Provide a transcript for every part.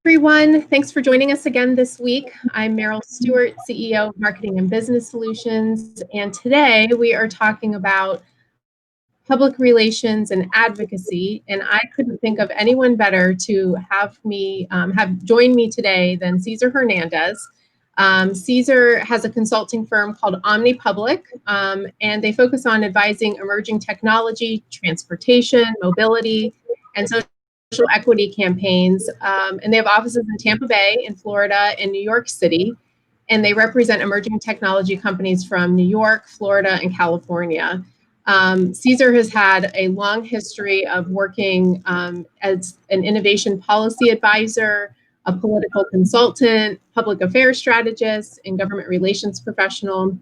everyone. Thanks for joining us again this week. I'm Meryl Stewart, CEO of Marketing and Business Solutions, and today we are talking about public relations and advocacy. And I couldn't think of anyone better to have join me today than Cesar Hernandez. Cesar has a consulting firm called OmniPublic, and they focus on advising emerging technology, transportation, mobility, and social equity campaigns. And they have offices in Tampa Bay, in Florida, and New York City. And they represent emerging technology companies from New York, Florida, and California. Cesar has had a long history of working as an innovation policy advisor, a political consultant, public affairs strategist, and government relations professional.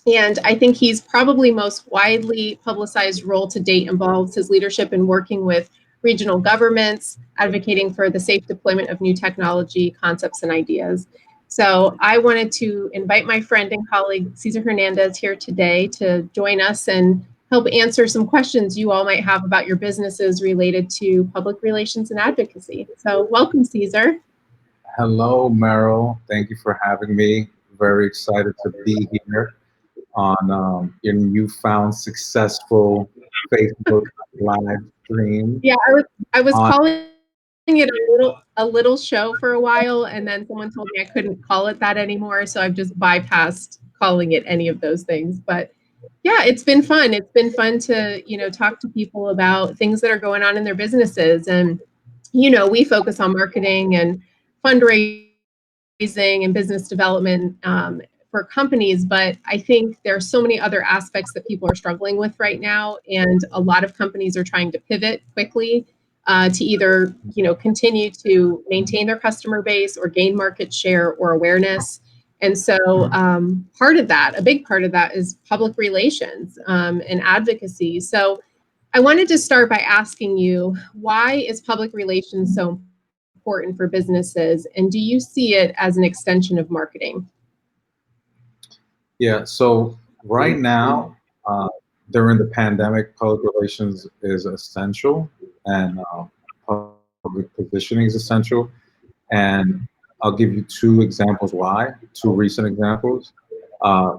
And I think he's probably most widely publicized role to date involves his leadership in working with regional governments, advocating for the safe deployment of new technology concepts and ideas. So I wanted to invite my friend and colleague, Cesar Hernandez, here today to join us and help answer some questions you all might have about your businesses related to public relations and advocacy. So welcome, Cesar. Hello, Meryl. Thank you for having me. Very excited to be here on your newfound successful Facebook live stream. Yeah, I was calling it a little show for a while, and then someone told me I couldn't call it that anymore, so I've just bypassed calling it any of those things. But yeah, it's been fun. It's been fun to, talk to people about things that are going on in their businesses. And, we focus on marketing and fundraising and business development for companies, but I think there are so many other aspects that people are struggling with right now. And a lot of companies are trying to pivot quickly to either, continue to maintain their customer base or gain market share or awareness. And so a big part of that is public relations and advocacy. So I wanted to start by asking you, why is public relations so important for businesses? And do you see it as an extension of marketing? Yeah, so right now, during the pandemic, public relations is essential and public positioning is essential. And I'll give you two examples why, two recent examples.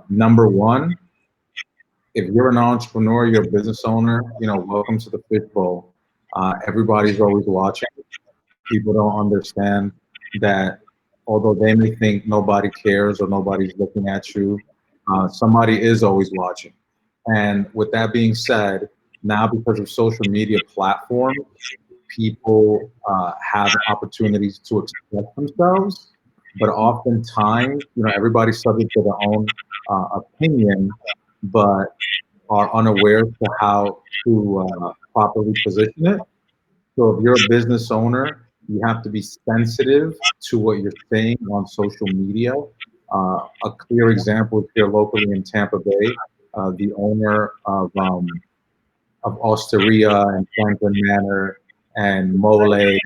Number one, if you're an entrepreneur, you're a business owner, welcome to the fishbowl. Everybody's always watching. People don't understand that although they may think nobody cares or nobody's looking at you, somebody is always watching. And with that being said, now because of social media platforms, people have opportunities to express themselves, but oftentimes, everybody's subject to their own opinion, but are unaware to how to properly position it. So if you're a business owner, you have to be sensitive to what you're saying on social media. A clear example is here locally in Tampa Bay, the owner of Osteria and Franklin Manor and Mole, a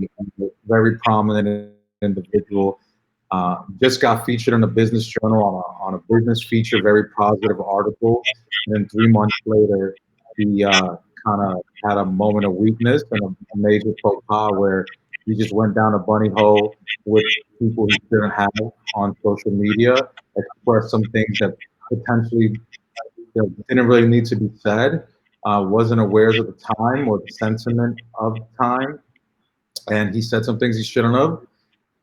very prominent individual, just got featured in a business journal on a business feature, very positive article. And then 3 months later, he kind of had a moment of weakness and a major faux pas where he just went down a bunny hole with people he shouldn't have on social media, expressed some things that potentially didn't really need to be said, wasn't aware of the time or the sentiment of the time. And he said some things he shouldn't have,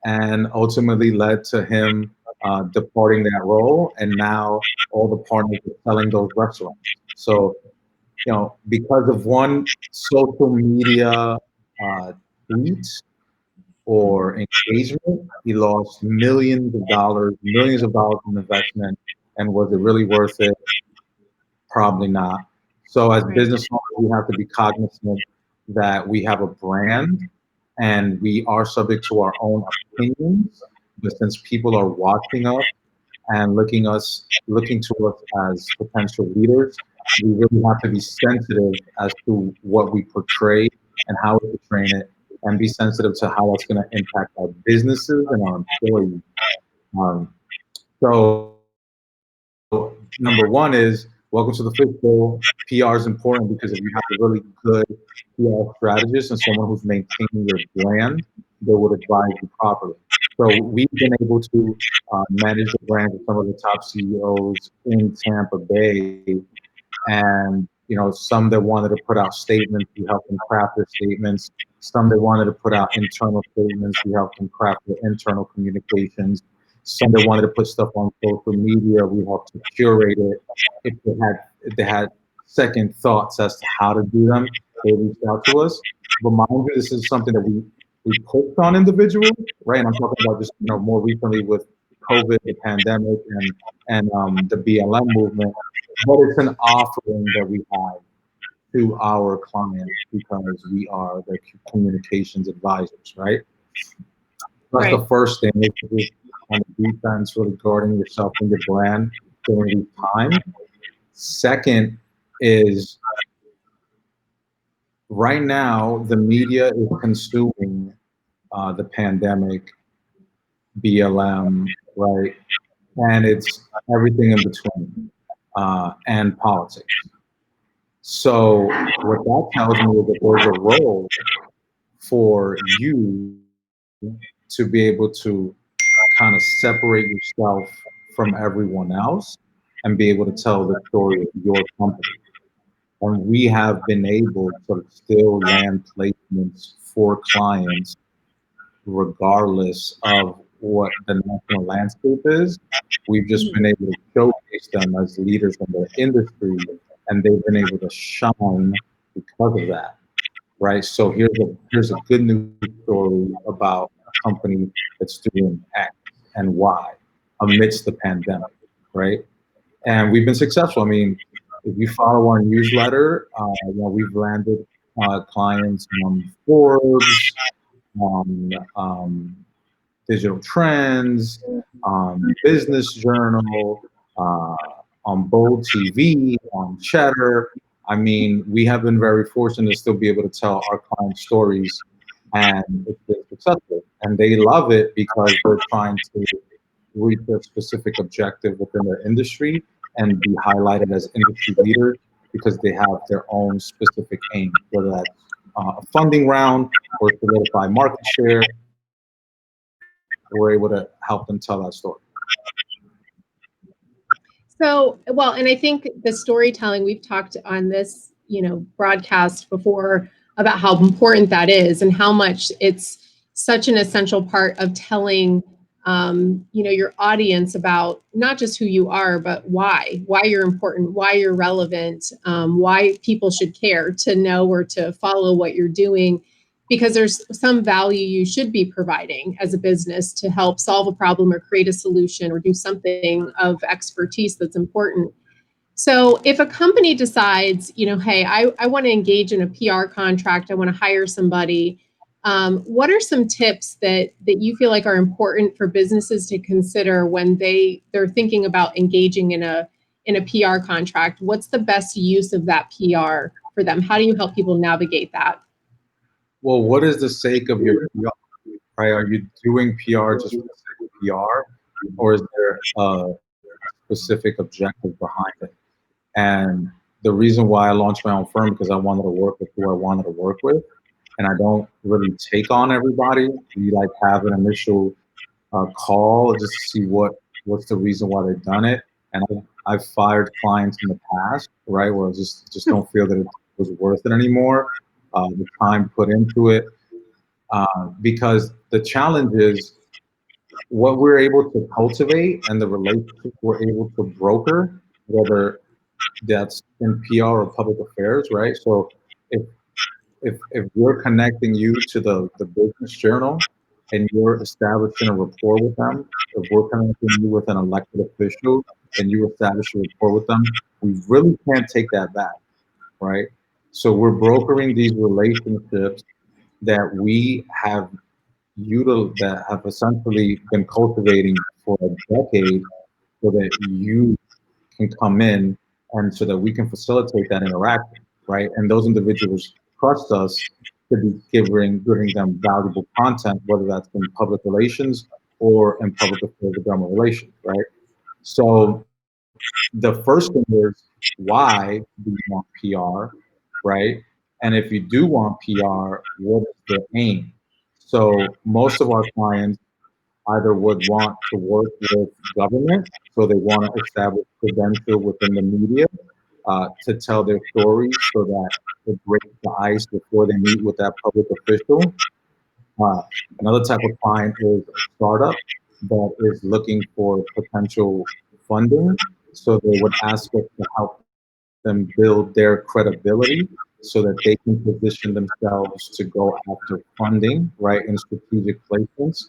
and ultimately led to him departing that role. And now all the partners are selling those restaurants. So, because of one social media tweet or engagement, he lost millions of dollars in investment. And was it really worth it? Probably not. So as business owners, we have to be cognizant that we have a brand and we are subject to our own opinions. But since people are watching us and looking to us as potential leaders, we really have to be sensitive as to what we portray and how we portray it, and be sensitive to how that's going to impact our businesses and our employees. So number one is, welcome to the fishbowl. PR is important because if you have a really good PR strategist and someone who's maintaining your brand, they would advise you properly. So we've been able to manage the brand of some of the top CEOs in Tampa Bay, and some that wanted to put out statements, we helped them craft their statements. Some that wanted to put out internal statements, we helped them craft their internal communications. Some that wanted to put stuff on social media, we helped to curate it. If they had second thoughts as to how to do them, they reached out to us. But mind you, this is something that we pushed on individuals, right? And I'm talking about just more recently with COVID, the pandemic, and the BLM movement. But it's an offering that we have to our clients because we are their communications advisors, right? That's Right. the first thing. Is just on the defense, really guarding yourself and your brand during these times. Second is right now the media is consuming the pandemic, BLM, right, and it's everything in between, and politics. So what that tells me is that there's a role for you to be able to kind of separate yourself from everyone else and be able to tell the story of your company. And we have been able to still land placements for clients regardless of what the national landscape is. We've just been able to showcase them as leaders in their industry, and they've been able to shine because of that, right? So here's a good news story about a company that's doing X and Y amidst the pandemic, right? And we've been successful. I mean, if you follow our newsletter, we've landed clients on Forbes, on Digital Trends, on Business Journal, uh, on Bold TV, on Cheddar. I mean, we have been very fortunate to still be able to tell our clients' stories, and it's been successful. And they love it because they're trying to reach a specific objective within their industry and be highlighted as industry leaders because they have their own specific aim, whether that's a funding round or solidify market share. We're able to help them tell that story. So, well, and I think the storytelling, we've talked on this, broadcast before about how important that is and how much it's such an essential part of telling, your audience about not just who you are, but why you're important, why you're relevant, why people should care to know or to follow what you're doing, because there's some value you should be providing as a business to help solve a problem or create a solution or do something of expertise that's important. So if a company decides, hey, I want to engage in a PR contract, I want to hire somebody, what are some tips that you feel like are important for businesses to consider when they're thinking about engaging in a PR contract? What's the best use of that PR for them? How do you help people navigate that? Well, what is the sake of your PR? Right? Are you doing PR just for the sake of PR, or is there a specific objective behind it? And the reason why I launched my own firm because I wanted to work with who I wanted to work with, and I don't really take on everybody. We like have an initial call just to see what's the reason why they've done it. And I've fired clients in the past, right, where I just don't feel that it was worth it anymore. The time put into it, because the challenge is what we're able to cultivate and the relationship we're able to broker, whether that's in PR or public affairs, right? So if if we're connecting you to the business journal and you're establishing a rapport with them, if we're connecting you with an elected official and you establish a rapport with them, we really can't take that back, right? So we're brokering these relationships that we have that have essentially been cultivating for a decade so that you can come in and so that we can facilitate that interaction, right? And those individuals trust us to be giving them valuable content, whether that's in public relations or in public affairs or government relations, right? So the first thing is why do you want PR, right? And if you do want PR, what is the aim? So most of our clients either would want to work with government, so they want to establish credential within the media to tell their stories so that it breaks the ice before they meet with that public official. Uh, Another type of client is a startup that is looking for potential funding. So they would ask us to help them build their credibility so that they can position themselves to go after funding, right, in strategic placements.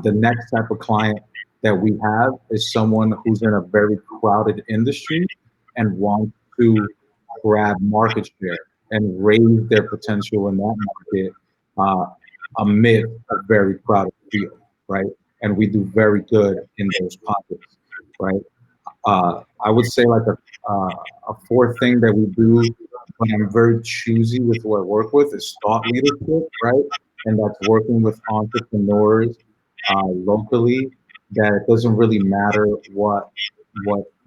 The next type of client that we have is someone who's in a very crowded industry and wants to grab market share and raise their potential in that market uh, amid a very crowded field, right? And we do very good in those pockets, right? I would say like a fourth thing that we do when I'm very choosy with who I work with is thought leadership, right? And that's working with entrepreneurs locally that it doesn't really matter what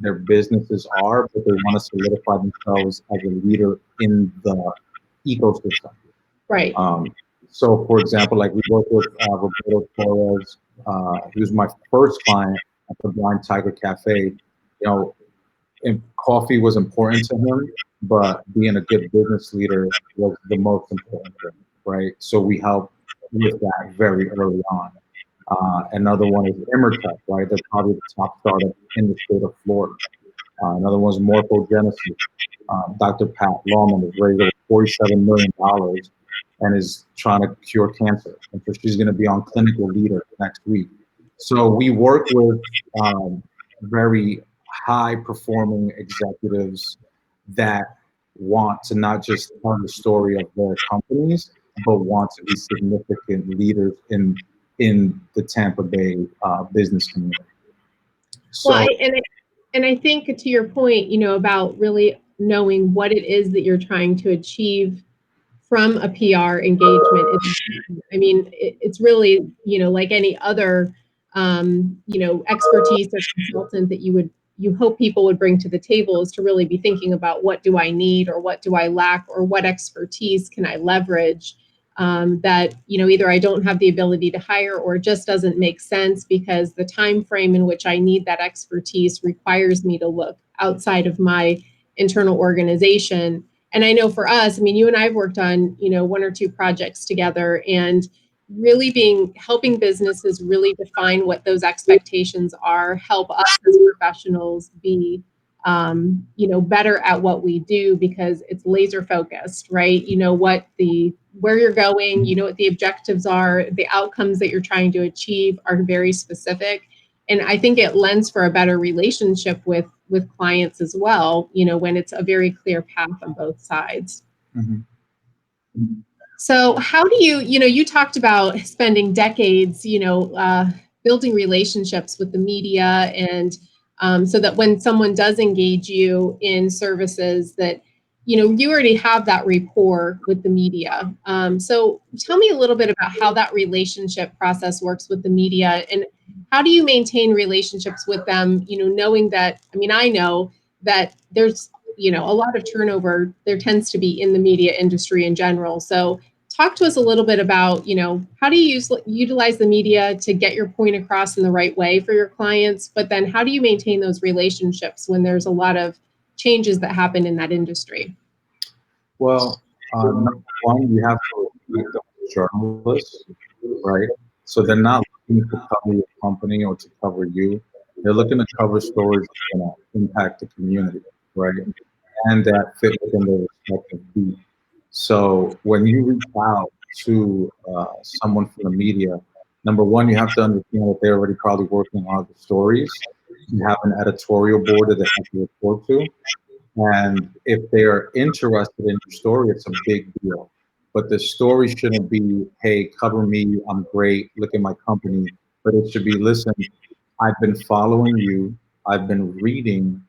their businesses are, but they want to solidify themselves as a leader in the ecosystem. Right. Um, so, for example, like we worked with Roberto Torres. He was my first client at the Blind Tiger Cafe. You know, and coffee was important to him, but being a good business leader was the most important thing, right? So we helped with that very early on. Another one is Immertech, right? They're probably the top startup in the state of Florida. Another one's Morphogenesis. Dr. Pat Lawman has raised over $47 million and is trying to cure cancer. And so she's going to be on Clinical Leader next week. So we work with very high performing executives that want to not just tell the story of their companies, but want to be significant leaders in the Tampa Bay business community. Well, So and I think to your point, about really knowing what it is that you're trying to achieve from a PR engagement. I mean, it's really, like any other, expertise or consultant that you hope people would bring to the table is to really be thinking about what do I need or what do I lack or what expertise can I leverage that, either I don't have the ability to hire or it just doesn't make sense because the time frame in which I need that expertise requires me to look outside of my internal organization. And I know for us, I mean, you and I have worked on, one or two projects together and really helping businesses really define what those expectations are, help us as professionals be, better at what we do because it's laser focused, right? You know where you're going, you know what the objectives are, the outcomes that you're trying to achieve are very specific. And I think it lends for a better relationship with clients as well, when it's a very clear path on both sides. mhm. So how do you talked about spending decades, building relationships with the media and so that when someone does engage you in services that, you already have that rapport with the media. So tell me a little bit about how that relationship process works with the media and how do you maintain relationships with them, knowing that, I mean, I know that there's, a lot of turnover there tends to be in the media industry in general. So talk to us a little bit about, how do you utilize the media to get your point across in the right way for your clients, but then how do you maintain those relationships when there's a lot of changes that happen in that industry? Well, number one, you have to respect the journalists, right? So they're not looking to cover your company or to cover you. They're looking to cover stories that are going to impact the community, right? And that fit within their respective beat. So when you reach out to someone from the media, number one, you have to understand that they're already probably working on the stories. You have an editorial board that they have to report to. And if they're interested in your story, it's a big deal. But the story shouldn't be, hey, cover me, I'm great, look at my company. But it should be, listen, I've been following you, I've been reading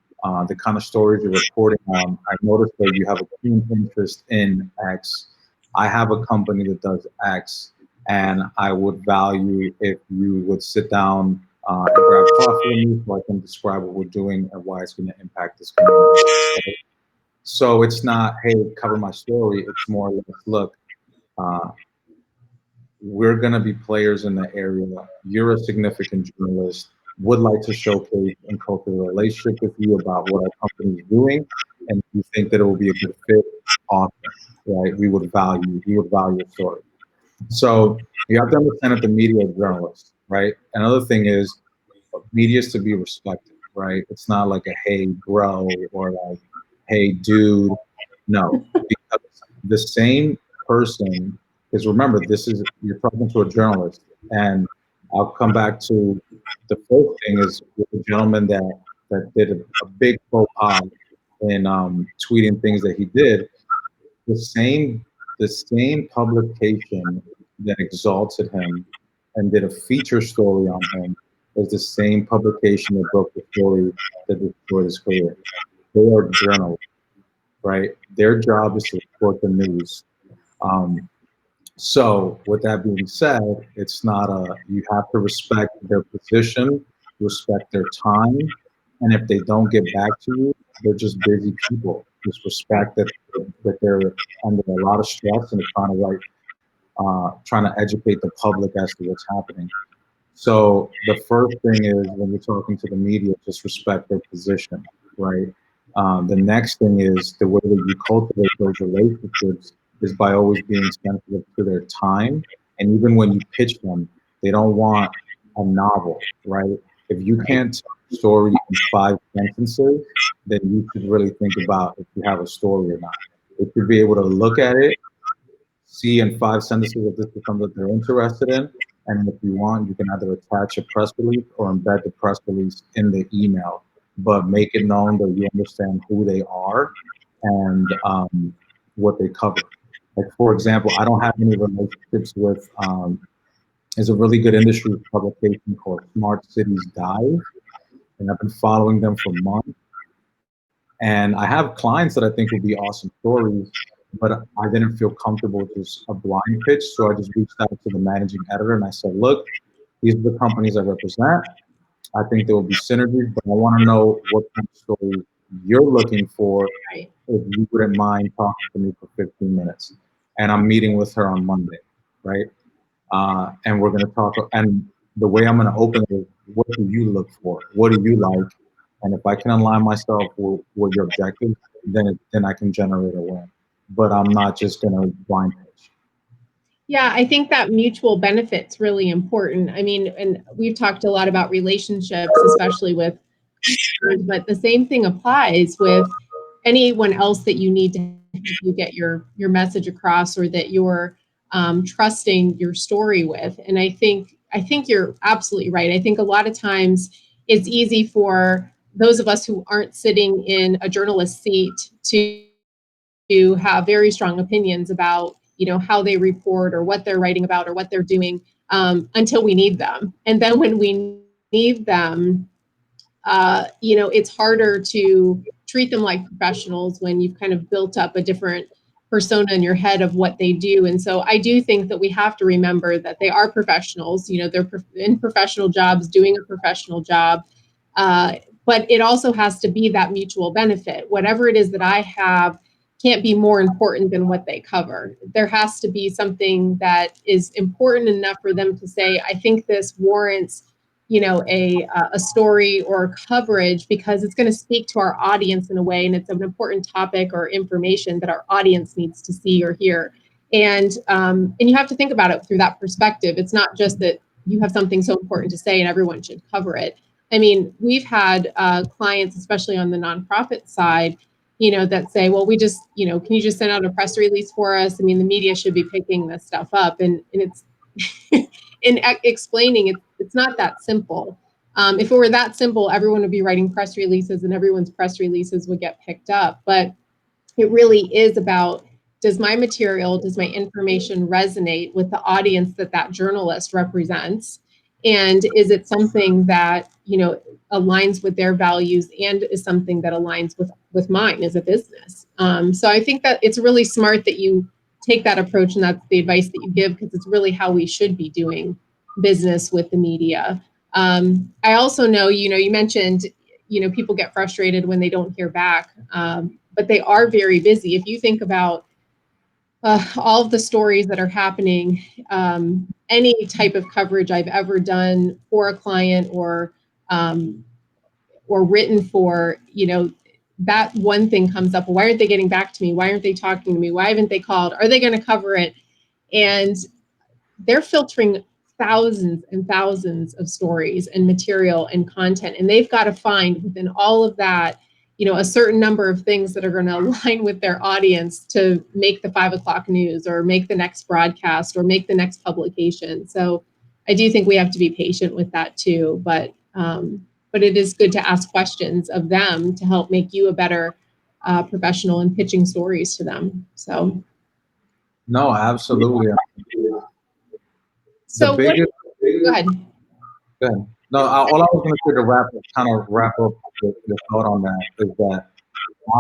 the kind of stories you're reporting on. I noticed that you have a keen interest in X. I have a company that does X, and I would value if you would sit down and grab coffee with me so I can describe what we're doing and why it's going to impact this community. Right? So it's not, hey, cover my story. It's more or less, look, uh, we're going to be players in the area. You're a significant journalist, would like to showcase and cultivate a relationship with you about what our company is doing, and you think that it will be a good fit, awesome, right? We would value your story. So you have to understand that the media are journalists, right? Another thing is media is to be respected, right? It's not like a hey bro or like hey dude. No, because the same person, because remember, this is, you're talking to a journalist, and I'll come back to the first thing is with the gentleman that did a big faux pas in tweeting things that he did. The same the same publication that exalted him and did a feature story on him is the same publication that broke the story that destroyed his career. They are journalists, right? Their job is to report the news. Um, so, with that being said, it's not a, you have to respect their position, respect their time, and if they don't get back to you, they're just busy people. Just respect that they're under a lot of stress and trying to educate the public as to what's happening. So the first thing is when you're talking to the media, just respect their position, right? The next thing is the way that you cultivate those relationships is by always being sensitive to their time. And even when you pitch them, they don't want a novel, right? If you can't tell a story in 5 sentences, then you should really think about if you have a story or not. They should be able to look at it, see in 5 sentences if this is something that they're interested in. And if you want, you can either attach a press release or embed the press release in the email, but make it known that you understand who they are and what they cover. Like, for example, I don't have any relationships with, there's a really good industry publication called Smart Cities Dive, and I've been following them for months. And I have clients that I think would be awesome stories, but I didn't feel comfortable with just a blind pitch. So I just reached out to the managing editor and I said, look, these are the companies I represent. I think there will be synergies, but I want to know what kind of stories you're looking for. Right. If you wouldn't mind talking to me for 15 minutes. And I'm meeting with her on Monday, right? And we're going to talk. And the way I'm going to open it is, what do you look for? What do you like? And if I can align myself with your objectives, then I can generate a win. But I'm not just going to blind pitch. Yeah, I think that mutual benefit's really important. I mean, and we've talked a lot about relationships, especially with, but the same thing applies with anyone else that you need to help you get your message across, or that you're trusting your story with. And I think you're absolutely right. I think a lot of times it's easy for those of us who aren't sitting in a journalist seat to have very strong opinions about, how they report or what they're writing about or what they're doing, until we need them. And then when we need them, it's harder to treat them like professionals when you've kind of built up a different persona in your head of what they do. And so I do think that we have to remember that they are professionals. They're in professional jobs, doing a professional job. Uh, but it also has to be that mutual benefit. Whatever it is that I have can't be more important than what they cover. There has to be something that is important enough for them to say, I think this warrants a story or coverage, because it's going to speak to our audience in a way, and it's an important topic or information that our audience needs to see or hear. And you have to think about it through that perspective. It's not just that you have something so important to say and everyone should cover it. I mean, we've had clients, especially on the nonprofit side, that say, well, we just, can you just send out a press release for us? I mean, the media should be picking this stuff up. And it's in explaining it, it's not that simple. If it were that simple, everyone would be writing press releases and everyone's press releases would get picked up. But it really is about, does my material, does my information resonate with the audience that journalist represents? And is it something that, aligns with their values and is something that aligns with mine as a business? So I think that it's really smart that you take that approach, and that's the advice that you give, because it's really how we should be doing business with the media. I also know, you mentioned, people get frustrated when they don't hear back, but they are very busy. If you think about all of the stories that are happening, any type of coverage I've ever done for a client um, or written for, that one thing comes up. Why aren't they getting back to me? Why aren't they talking to me? Why haven't they called? Are they going to cover it? And they're filtering thousands and thousands of stories and material and content, and they've got to find within all of that, a certain number of things that are going to align with their audience to make the 5 o'clock news or make the next broadcast or make the next publication. So I do think we have to be patient with that too, but it is good to ask questions of them to help make you a better professional in pitching stories to them. So No, absolutely. The so what biggest, go ahead. good. No, all I was going to say to wrap up the thought on that is that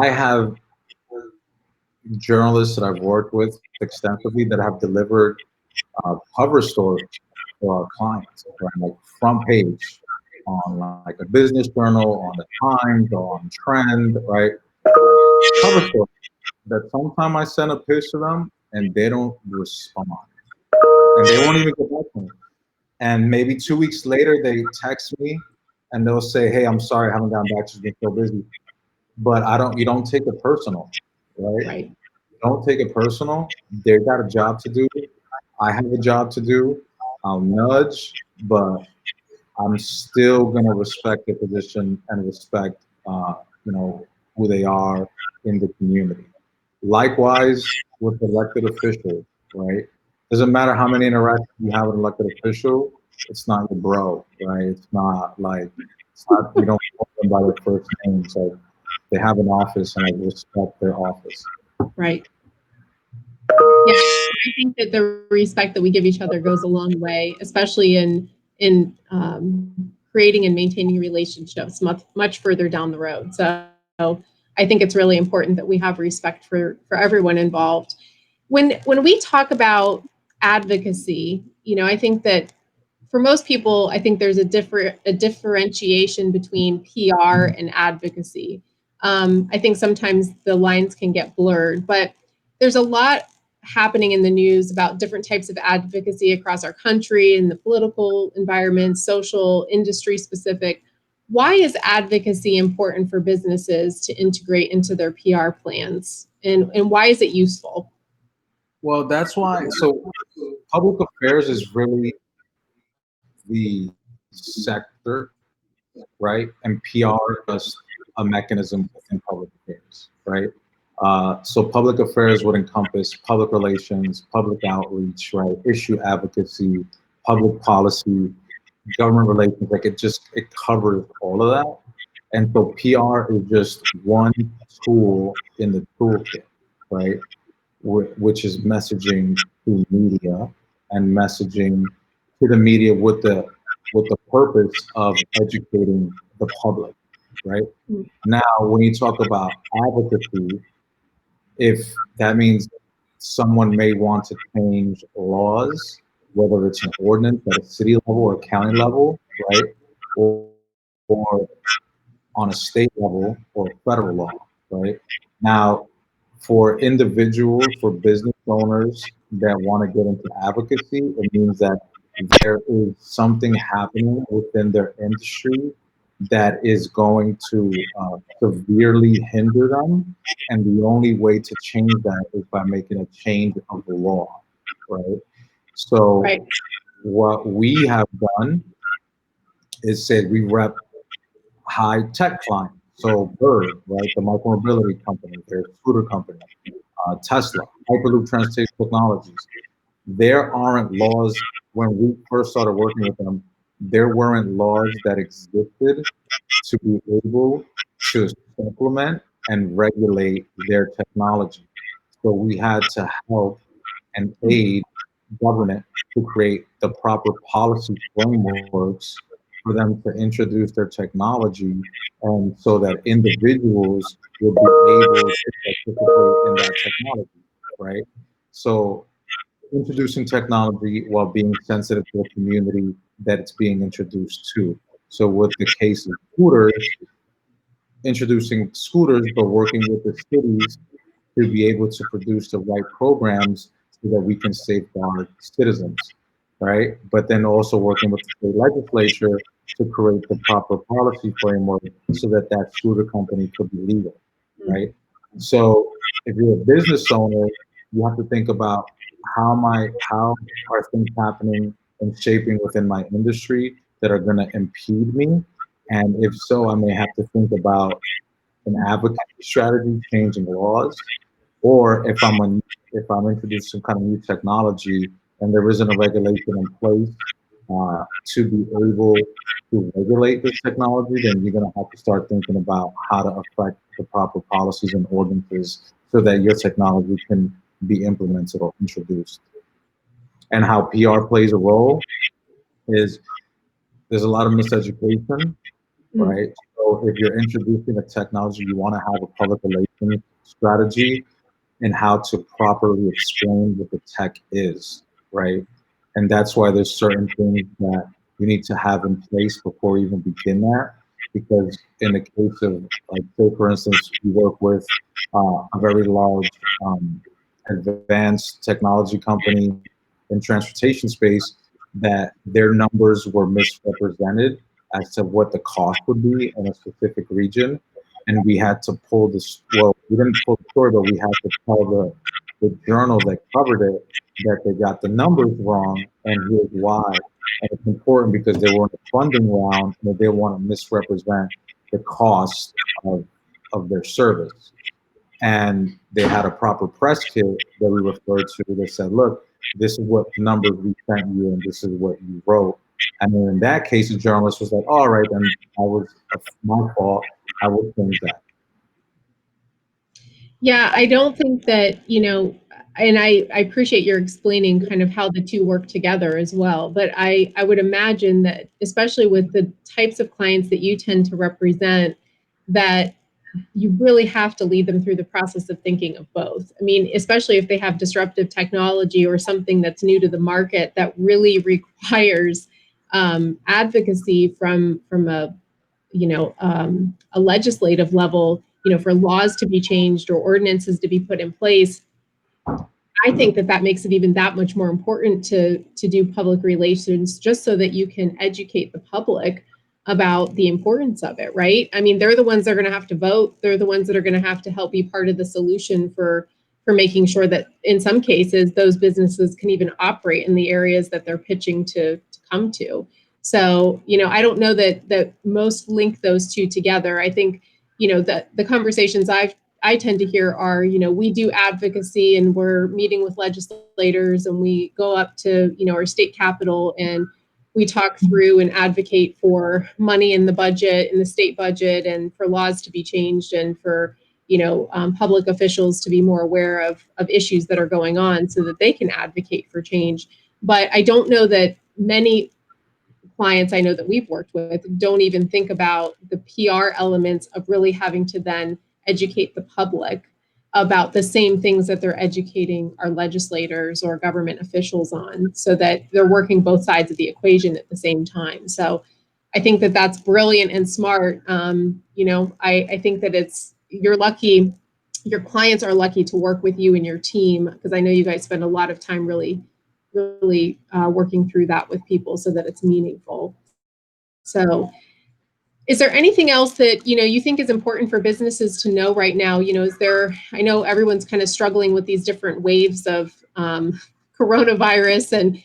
I have journalists that I've worked with extensively that have delivered cover stories for our clients, right? Like front page on like a business journal, on the Times, or on Trend, right? Cover story that sometime I send a pitch to them and they don't respond, and they won't even get back to me. And maybe 2 weeks later, they text me and they'll say, "Hey, I'm sorry, I haven't gotten back to you. Been so busy." But I don't. You don't take it personal, right? Right. Don't take it personal. They got a job to do. I have a job to do. I'll nudge, but I'm still gonna respect their position and respect, you know, who they are in the community. Likewise with elected officials, right? Doesn't matter how many interactions you have with an elected official, it's not your bro, right? It's not like you don't call them by their first name. So they have an office, and I respect their office. Right. Yeah, I think that the respect that we give each other goes a long way, especially in creating and maintaining relationships much further down the road. So I think it's really important that we have respect for everyone involved. When we talk about advocacy, I think that for most people, I think there's a differentiation between PR and advocacy. I think sometimes the lines can get blurred, but there's a lot happening in the news about different types of advocacy across our country in the political environment, social, industry specific. Why is advocacy important for businesses to integrate into their PR plans? And why is it useful? Well, that's why. So public affairs is really the sector, right? And PR is just a mechanism within public affairs, right? So public affairs would encompass public relations, public outreach, right? Issue advocacy, public policy, government relations. Like it covers all of that. And so PR is just one tool in the toolkit, right? Which is messaging to media and messaging to the media with the purpose of educating the public, right? Now, when you talk about advocacy, if that means someone may want to change laws, whether it's an ordinance at a city level or county level, right? Or on a state level or federal law, right? Now, for individuals, for business owners that want to get into advocacy, it means that there is something happening within their industry that is going to severely hinder them. And the only way to change that is by making a change of the law, right? So, Right. what we have done is said we rep high tech clients. So Bird, right, the micromobility company, their scooter company, Tesla, Hyperloop Transportation Technologies. There aren't laws when we first started working with them. There weren't laws that existed to be able to supplement and regulate their technology. So we had to help and aid government to create the proper policy frameworks for them to introduce their technology, and so that individuals would be able to participate in that technology, right? So introducing technology while being sensitive to the community that it's being introduced to. So with the case of scooters, introducing scooters, but working with the cities to be able to produce the right programs so that we can safeguard citizens, right? But then also working with the state legislature to create the proper policy framework so that that scooter company could be legal, right? So if you're a business owner, you have to think about how are things happening and shaping within my industry that are going to impede me, and if so, I may have to think about an advocacy strategy, changing laws, or if I'm introducing some kind of new technology and there isn't a regulation in place to be able to regulate this technology, then you're going to have to start thinking about how to affect the proper policies and ordinances so that your technology can be implemented or introduced. And how PR plays a role is there's a lot of miseducation, Mm. right? So if you're introducing a technology, you want to have a public relations strategy and how to properly explain what the tech is, right? And that's why there's certain things that you need to have in place before you even begin that. Because in the case of, like, say, for instance, we work with a very large advanced technology company in transportation space, that their numbers were misrepresented as to what the cost would be in a specific region. And we had to pull this, well, we didn't pull the story, but we had to tell the journal that covered it that they got the numbers wrong, and here's why. And it's important because they were in the funding round and they want to misrepresent the cost of their service. And they had a proper press kit that we referred to that said, look, this is what numbers we sent you and this is what you wrote. And then in that case, the journalist was like, all right, then that was my fault. I will change that. Yeah, I don't think that, and I appreciate your explaining kind of how the two work together as well. But I would imagine that, especially with the types of clients that you tend to represent, that you really have to lead them through the process of thinking of both. I mean, especially if they have disruptive technology or something that's new to the market that really requires advocacy from a legislative level, for laws to be changed or ordinances to be put in place. I think that that makes it even that much more important to do public relations, just so that you can educate the public about the importance of it, right? I mean, they're the ones that are going to have to vote. They're the ones that are going to have to help be part of the solution for making sure that in some cases those businesses can even operate in the areas that they're pitching to come to. So, I don't know that most link those two together. I think, that the conversations I tend to hear are, we do advocacy and we're meeting with legislators and we go up to, our state capitol and we talk through and advocate for money in the budget, in the state budget, and for laws to be changed and for, public officials to be more aware of issues that are going on so that they can advocate for change. But I don't know that many clients I know that we've worked with don't even think about the PR elements of really having to then educate the public about the same things that they're educating our legislators or government officials on, so that they're working both sides of the equation at the same time. So I think that that's brilliant and smart. I think that you're lucky, your clients are lucky to work with you and your team, because I know you guys spend a lot of time really working through that with people so that it's meaningful. So is there anything else that you think is important for businesses to know right now? Is there, I know everyone's kind of struggling with these different waves of coronavirus, and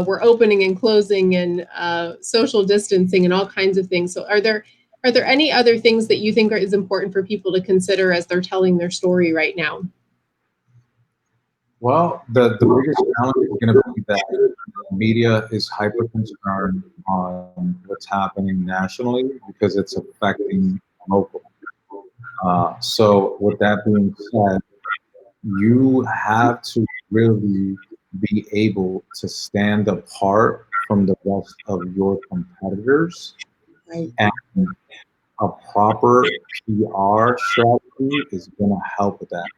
we're opening and closing and social distancing and all kinds of things. So are there any other things that you think is important for people to consider as they're telling their story right now? Well, the biggest challenge is going to be that media is hyper concerned on what's happening nationally because it's affecting local. So with that being said, you have to really be able to stand apart from the rest of your competitors, Right. and a proper PR strategy is going to help with that.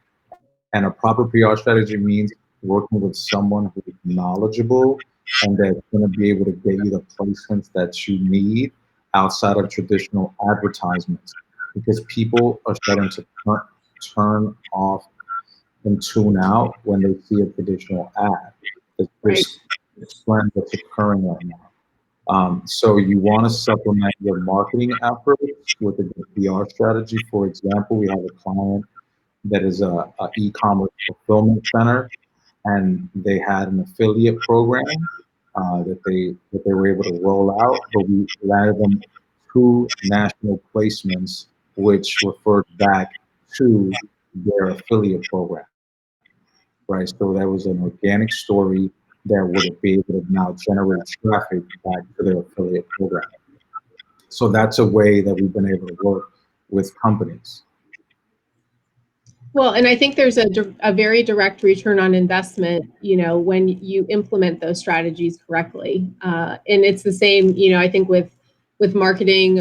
And a proper PR strategy means working with someone who is knowledgeable and that's going to be able to get you the placements that you need outside of traditional advertisements. Because people are starting to turn off and tune out when they see a traditional ad. It's just the trend that's occurring right now. So you want to supplement your marketing efforts with a good PR strategy. For example, we have a client that is a e-commerce fulfillment center, and they had an affiliate program that they were able to roll out, but we landed them 2 national placements, which referred back to their affiliate program, right? So that was an organic story that would be able to now generate traffic back to their affiliate program. So that's a way that we've been able to work with companies. Well, and I think there's a very direct return on investment, when you implement those strategies correctly. And it's the same, I think with marketing,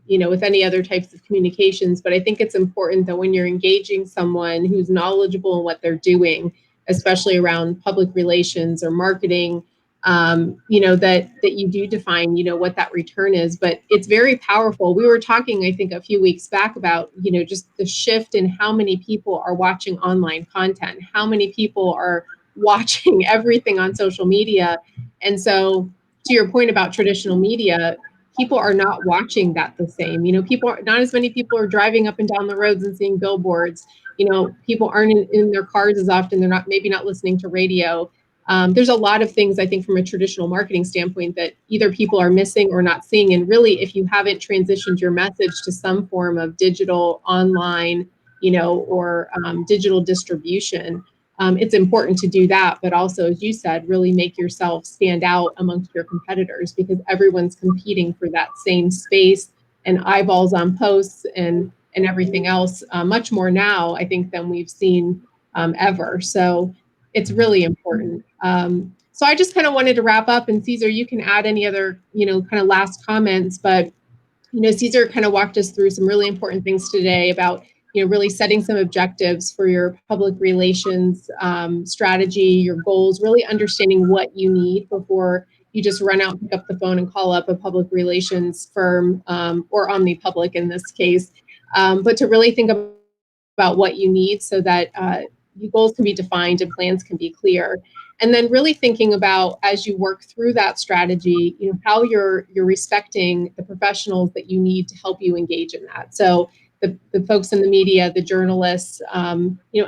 with any other types of communications. But I think it's important that when you're engaging someone who's knowledgeable in what they're doing, especially around public relations or marketing, that you do define, what that return is. But it's very powerful. We were talking, I think, a few weeks back about, just the shift in how many people are watching online content, how many people are watching everything on social media. And so, to your point about traditional media, people are not watching that the same. Not as many people are driving up and down the roads and seeing billboards. People aren't in their cars as often. They're maybe not listening to radio. There's a lot of things, I think, from a traditional marketing standpoint that either people are missing or not seeing. And really, if you haven't transitioned your message to some form of digital, online, or digital distribution, it's important to do that. But also, as you said, really make yourself stand out amongst your competitors, because everyone's competing for that same space and eyeballs on posts and everything else, much more now, I think, than we've seen ever. So it's really important. So I just kind of wanted to wrap up, and Caesar, you can add any other, kind of last comments. But, Caesar kind of walked us through some really important things today about, really setting some objectives for your public relations strategy, your goals, really understanding what you need before you just run out and pick up the phone and call up a public relations firm, or OmniPublic in this case. But to really think about what you need so that your goals can be defined and plans can be clear. And then really thinking about, as you work through that strategy, how you're respecting the professionals that you need to help you engage in that. So the folks in the media, the journalists,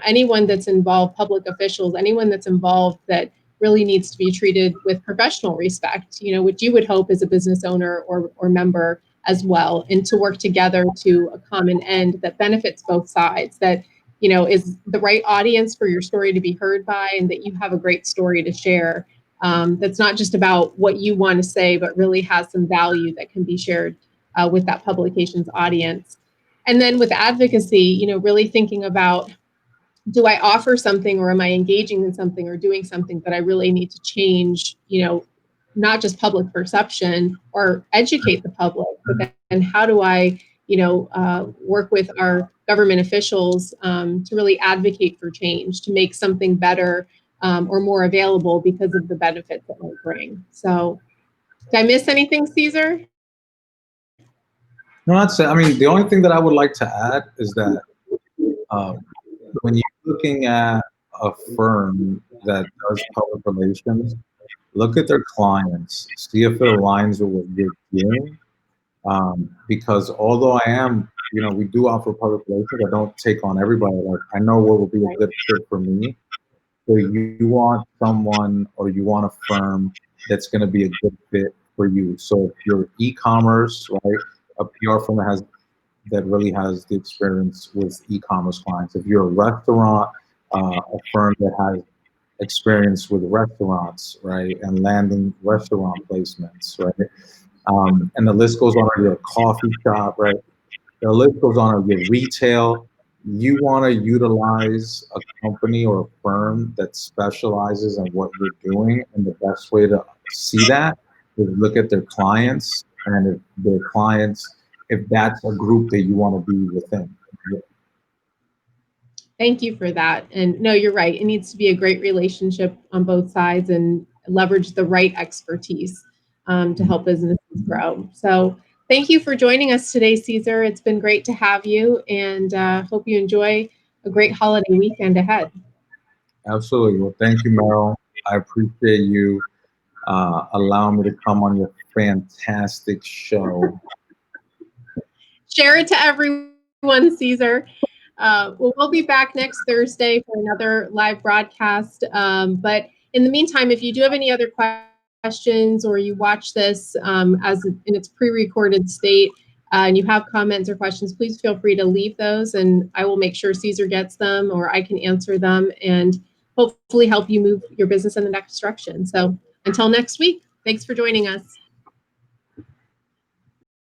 anyone that's involved, public officials, anyone that's involved that really needs to be treated with professional respect, which you would hope as a business owner or member as well, and to work together to a common end that benefits both sides, that is the right audience for your story to be heard by, and that you have a great story to share, that's not just about what you want to say, but really has some value that can be shared with that publication's audience. And then with advocacy, really thinking about, do I offer something, or am I engaging in something or doing something that I really need to change, not just public perception or educate the public, but then how do I, work with our government officials to really advocate for change, to make something better or more available because of the benefits that might bring. So did I miss anything, Caesar? No, that's it. I mean, the only thing that I would like to add is that when you're looking at a firm that does public relations, look at their clients, see if it aligns with what you're doing. Because although I am, we do offer public relations, I don't take on everybody. Like, I know what will be a good fit for me. So you want someone, or you want a firm that's going to be a good fit for you. So if you're e-commerce, right, a PR firm that really has the experience with e-commerce clients. If you're a restaurant, a firm that has experience with restaurants, right, and landing restaurant placements, right, and the list goes on. Your coffee shop, right, the list goes on. Your retail. You want to utilize a company or a firm that specializes in what you're doing, and the best way to see that is look at their clients, and if their clients, if that's a group that you want to be within. Thank you for that. And no, you're right. It needs to be a great relationship on both sides and leverage the right expertise to help businesses grow. So thank you for joining us today, Caesar. It's been great to have you, and hope you enjoy a great holiday weekend ahead. Absolutely. Well, thank you, Meryl. I appreciate you allowing me to come on your fantastic show. Share it to everyone, Caesar. Well, we'll be back next Thursday for another live broadcast. But in the meantime, if you do have any other questions or you watch this as in its pre-recorded state and you have comments or questions, please feel free to leave those and I will make sure Caesar gets them or I can answer them and hopefully help you move your business in the next direction. So until next week, thanks for joining us.